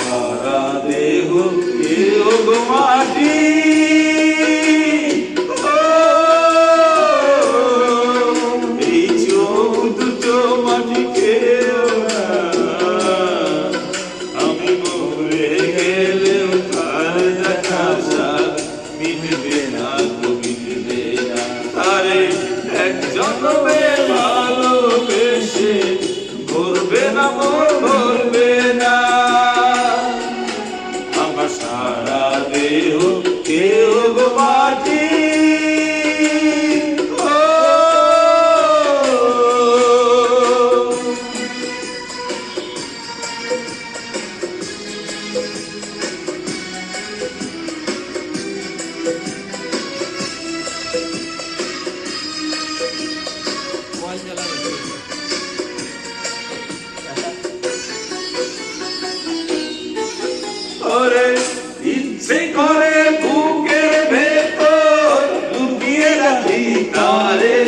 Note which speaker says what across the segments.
Speaker 1: সারা দেহ কেউ গো মাটি এই চোখ দুটো মাটি খেয়েও না আমি মরে গেলেও তার দেখা সাথ মিটবে না তো মিটবে না তারে এক জন্মে ভালোবেসে ভরবে না মন ভরবে না আমার সারা দেহ কেউ গো মাটি ওরে ইচ্ছে করে বুকের ভেতর লুকিয়ে রাখি তারে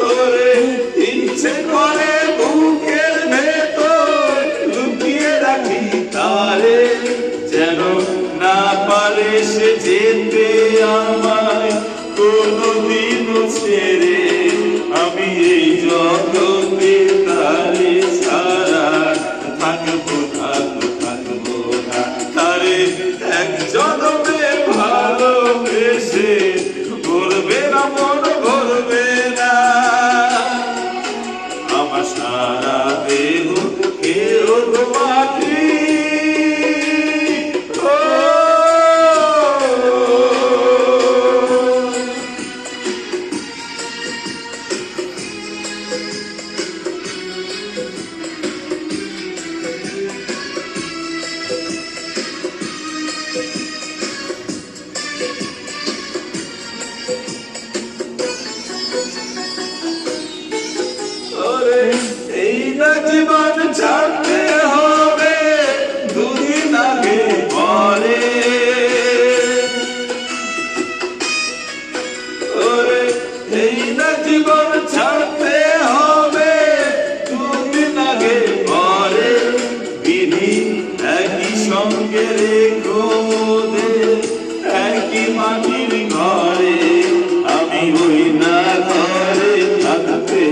Speaker 1: ওরে ইচ্ছে করে বুকের ভেতর লুকিয়ে রাখি তারে যেন না পারে সে যেতে আমায় কোনদিনও ছেড়ে আমি এই জগতে তারে ছাড়া থাকবো না তারে এক জন্মে ভালোবেসে ভরবে না মন ভরবে না আমার সারা দেহ কেউ গো মাটি এই না জীবন ছাড়তে হবে দুদিন আগে পরে ওরে এই না জীবন ছাড়তে হবে দুদিন আগে পরে বিধি একই সঙ্গে রেখো মোদের একই মাটির ঘরে আমি ওই না ঘরে থাকতে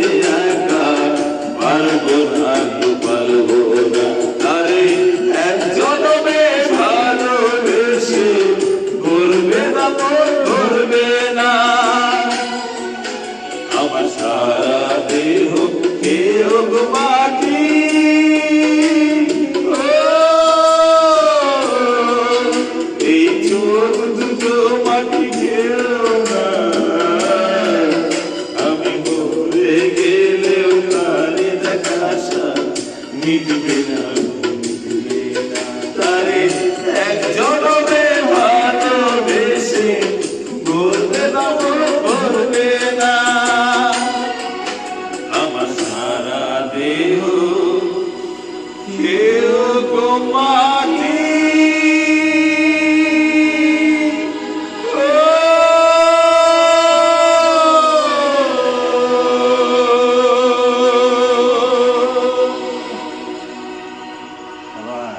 Speaker 1: পারবো না তারে এক জন্মে ভালোবেসে করবে না মন করবে না আমার সারা দেহ কেউ গো মাটি এই চোখ দুটো মাটি খেয়েও না আমি মরে গেলেও তারে দেখা সাথ মিটবে না তারে এক জন্মে ভালোবেসে বলবে না বলবে না আমার সারা দেহ কেউ গো মাটি
Speaker 2: আবার